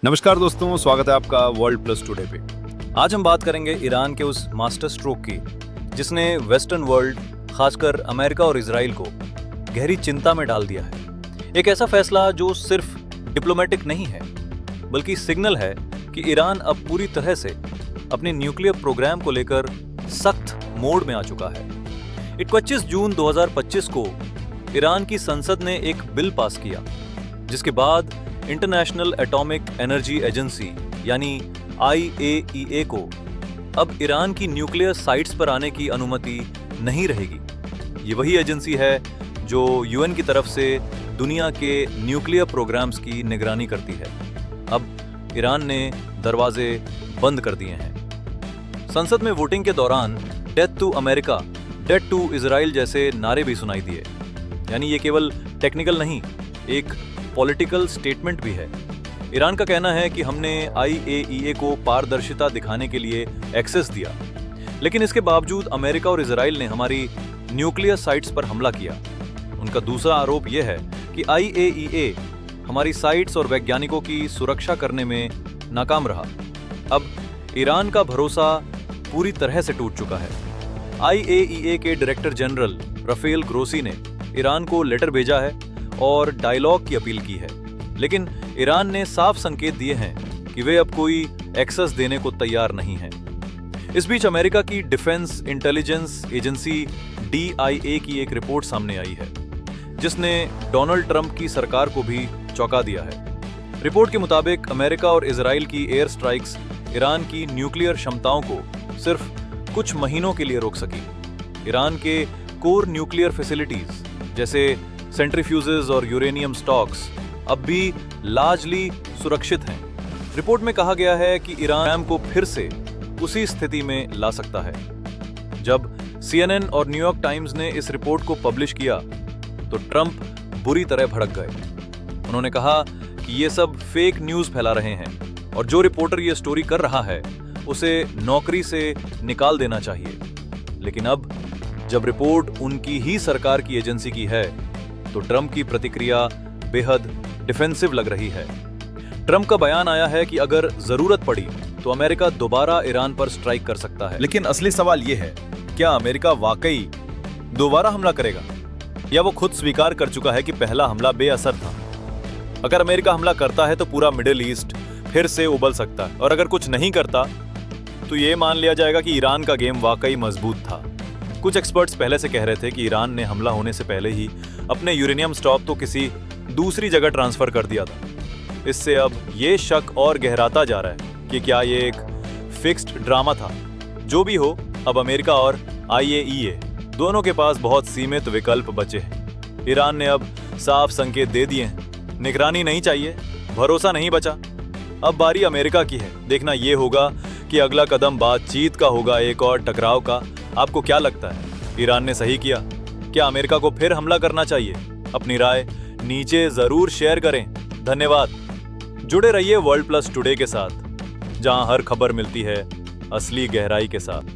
नमस्कार दोस्तों, स्वागत है आपका वर्ल्ड प्लस टुडे पे। आज हम बात करेंगे ईरान के उस मास्टर स्ट्रोक की जिसने वेस्टर्न वर्ल्ड, खासकर अमेरिका और इजराइल को गहरी चिंता में डाल दिया है। एक ऐसा फैसला जो सिर्फ डिप्लोमेटिक नहीं है बल्कि सिग्नल है कि ईरान अब पूरी तरह से अपने न्यूक्लियर प्रोग्राम को लेकर सख्त मोड में आ चुका है। 21 जून 2025 को ईरान की संसद ने एक बिल पास किया जिसके बाद इंटरनेशनल एटॉमिक एनर्जी एजेंसी यानी IAEA को अब ईरान की न्यूक्लियर साइट्स पर आने की अनुमति नहीं रहेगी। ये वही एजेंसी है जो UN की तरफ से दुनिया के न्यूक्लियर प्रोग्राम्स की निगरानी करती है। अब ईरान ने दरवाजे बंद कर दिए हैं। संसद में वोटिंग के दौरान death to America, death to Israel जैसे नारे भी सुनाई दिए। यानी ये केवल टेक्निकल नहीं, एक पॉलिटिकल स्टेटमेंट भी है। ईरान का कहना है कि हमने IAEA को पारदर्शिता दिखाने के लिए एक्सेस दिया, लेकिन इसके बावजूद अमेरिका और इजराइल ने हमारी न्यूक्लियर साइट्स पर हमला किया। उनका दूसरा आरोप यह है कि IAEA हमारी साइट्स और वैज्ञानिकों की सुरक्षा करने में नाकाम रहा। अब ईरान का भरोसा पूरी तरह से टूट चुका है। IAEA के डायरेक्टर जनरल राफेल ग्रोसी ने ईरान को लेटर भेजा है और डायलॉग की अपील की है, लेकिन ईरान ने साफ संकेत दिए हैं कि वे अब कोई एक्सेस देने को तैयार नहीं हैं। इस बीच अमेरिका की डिफेंस इंटेलिजेंस एजेंसी DIA की एक रिपोर्ट सामने आई है जिसने डोनाल्ड ट्रंप की सरकार को भी चौंका दिया है। रिपोर्ट के मुताबिक अमेरिका और इजराइल की एयर स्ट्राइक्स ईरान की न्यूक्लियर क्षमताओं को सिर्फ कुछ महीनों के लिए रोक सकी। ईरान के कोर न्यूक्लियर फैसिलिटीज जैसे सेंट्रीफ्यूजेस और यूरेनियम स्टॉक्स अब भी लार्जली सुरक्षित हैं। रिपोर्ट में कहा गया है कि ईरान को फिर से उसी स्थिति में ला सकता है। जब CNN और न्यूयॉर्क टाइम्स ने इस रिपोर्ट को पब्लिश किया तो ट्रंप बुरी तरह भड़क गए। उन्होंने कहा कि ये सब फेक न्यूज फैला रहे हैं और जो रिपोर्टर ये स्टोरी कर रहा है उसे नौकरी से निकाल देना चाहिए। लेकिन अब जब रिपोर्ट उनकी ही सरकार की एजेंसी की है तो ट्रंप की प्रतिक्रिया बेहद डिफेंसिव लग रही है। ट्रंप का बयान आया है कि अगर जरूरत पड़ी तो अमेरिका दोबारा ईरान पर स्ट्राइक कर सकता है। लेकिन असली सवाल यह है, क्या अमेरिका वाकई दोबारा हमला करेगा या वो खुद स्वीकार कर चुका है कि पहला हमला बेअसर था? अगर अमेरिका हमला करता है तो पूरा मिडिल ईस्ट फिर से उबल सकता है, और अगर कुछ नहीं करता तो ये मान लिया जाएगा कि ईरान का गेम वाकई मजबूत था। कुछ एक्सपर्ट्स पहले से कह रहे थे कि ईरान ने हमला होने से पहले ही अपने यूरेनियम स्टॉक तो किसी दूसरी जगह ट्रांसफर कर दिया था। इससे अब ये शक और गहराता जा रहा है कि क्या ये एक फिक्स्ड ड्रामा था। जो भी हो, अब अमेरिका और IAEA दोनों के पास बहुत सीमित विकल्प बचे हैं। ईरान ने अब साफ संकेत दे दिए हैं, निगरानी नहीं चाहिए, भरोसा नहीं बचा। अब बारी अमेरिका की है। देखना ये होगा कि अगला कदम बातचीत का होगा, एक और टकराव का। आपको क्या लगता है, ईरान ने सही किया? क्या अमेरिका को फिर हमला करना चाहिए? अपनी राय नीचे जरूर शेयर करें। धन्यवाद। जुड़े रहिए वर्ल्ड प्लस टुडे के साथ, जहां हर खबर मिलती है असली गहराई के साथ।